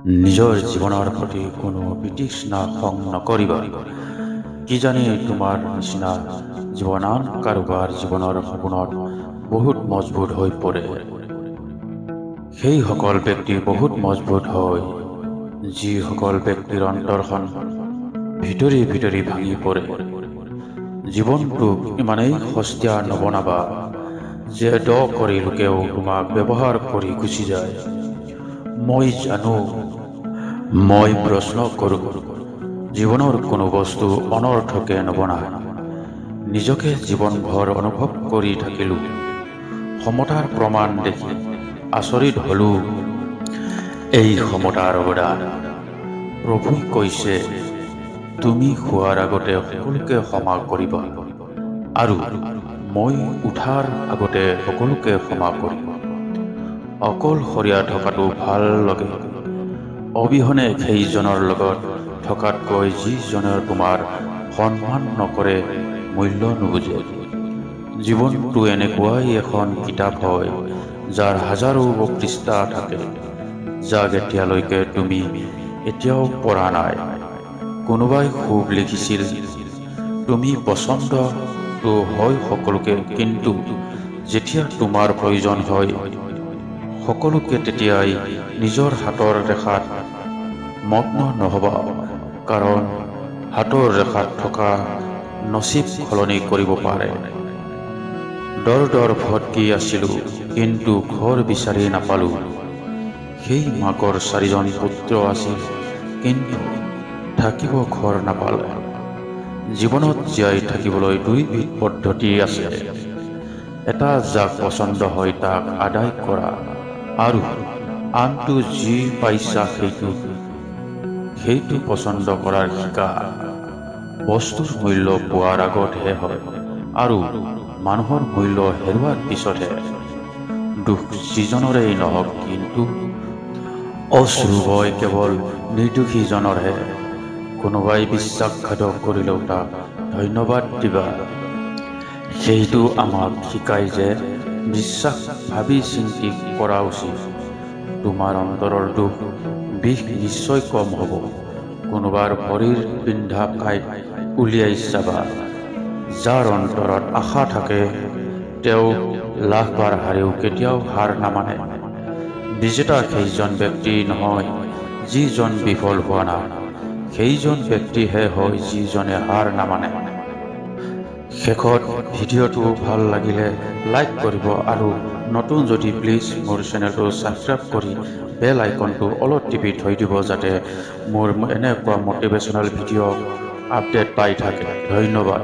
নিজৰ জীৱনৰ প্ৰতি কোনো বিতৃষ্ণা খং নকৰিবা। কি জানি তোমাৰ নিচিনা জীৱনান কাৰোবাৰ জীৱনৰ সপোনত বহুত মজবুত হৈ পৰে। সেইসকল ব্যক্তি বহুত মজবুত হয় যিসকল ব্যক্তিৰ অন্তৰখন ভিতৰি ভিতৰি ভাঙি পৰে। জীৱনটোক ইমানেই সস্তীয়া নবনাবা যে দ কৰি লোকেও তোমাক ব্যৱহাৰ কৰি গুচি যায়। মই জানো, মই প্ৰশ্ন কৰোঁ, জীৱনৰ কোনো বস্তু অনৰ্থকে নবনায়। নিজকে জীৱনভৰ অনুভৱ কৰি থাকিলোঁ, সমতাৰ প্ৰমাণ দেখি আচৰিত হ'লোঁ। এই সমতাৰ অৱদান প্ৰভুই কৈছে, তুমি শোৱাৰ আগতে সকলোকে ক্ষমা কৰিবা আৰু মই উঠাৰ আগতে সকলোকে ক্ষমা কৰিম। অকলশৰীয়া থকাটো ভাল লাগে, অবিহনে সেইজনৰ লগত থকাতকৈ যিজনে তোমাৰ সন্মান নকৰে, মূল্য নুবুজে। জীৱনটো এনেকুৱাই এখন কিতাপ হয় যাৰ হাজাৰো পৃষ্ঠা থাকে, যাক এতিয়ালৈকে তুমি এতিয়াও পঢ়া নাই। কোনোবাই খুব লিখিছিল, তুমি পচন্দটো হয় সকলোকে, কিন্তু যেতিয়া তোমাৰ প্ৰয়োজন হয় সকলোকে, তেতিয়াই নিজৰ হাতৰ ৰেখাত মগ্ন নহবা, কাৰণ হাতৰ ৰেখাত থকা নচিব সলনি কৰিব পাৰে। দৰ ভটকি আছিলোঁ, কিন্তু ঘৰ বিচাৰি নাপালোঁ। সেই মাকৰ 4জন পুত্ৰ আছিল, কিন্তু থাকিব ঘৰ নাপালে। জীৱনত জীয়াই থাকিবলৈ দুইবিধ পদ্ধতি আছে। এটা যাক পচন্দ হয় তাক আদায় কৰা, আৰু আনটো যি পাইছা সেইটো পচন্দ কৰাৰ শিকা। বস্তুৰ মূল্য পোৱাৰ আগতহে হয়, আৰু মানুহৰ মূল্য হেৰুৱাৰ পিছতহে। দুখ যিজনৰেই নহওক, কিন্তু অশ্ৰু বয় কেৱল নিৰ্দোষীজনৰহে। কোনোবাই বিশ্বাসঘাতক কৰিলেও তাক ধন্যবাদ দিবা। সেইটো আমাক শিকায় যে বিশ্বাস ভাবি চিন্তি কৰা উচিত। তোমাৰ অন্তৰৰ দুখ বিষ নিশ্চয় কম হ'ব। কোনোবাৰ ভৰিৰ পিন্ধা কাঁইট উলিয়াই চাবা। যাৰ অন্তৰত আশা থাকে তেওঁ লাখবাৰ হাৰেও কেতিয়াও হাৰ নামানে। বিজেতা সেইজন ব্যক্তি নহয় যিজন বিফল হোৱা নাই, সেইজন ব্যক্তিহে হয় যিজনে হাৰ নামানে। শেষত ভিডিঅ'টো ভাল লাগিলে লাইক কৰিব, আৰু নতুন যদি প্লিজ মোৰ চেনেলটো ছাবস্ক্ৰাইব কৰি বেল আইকনটো অলপ টিপি থৈ দিব, যাতে মোৰ এনেকুৱা মটিভেশ্যনেল ভিডিঅ' আপডেট পাই থাকে। ধন্যবাদ।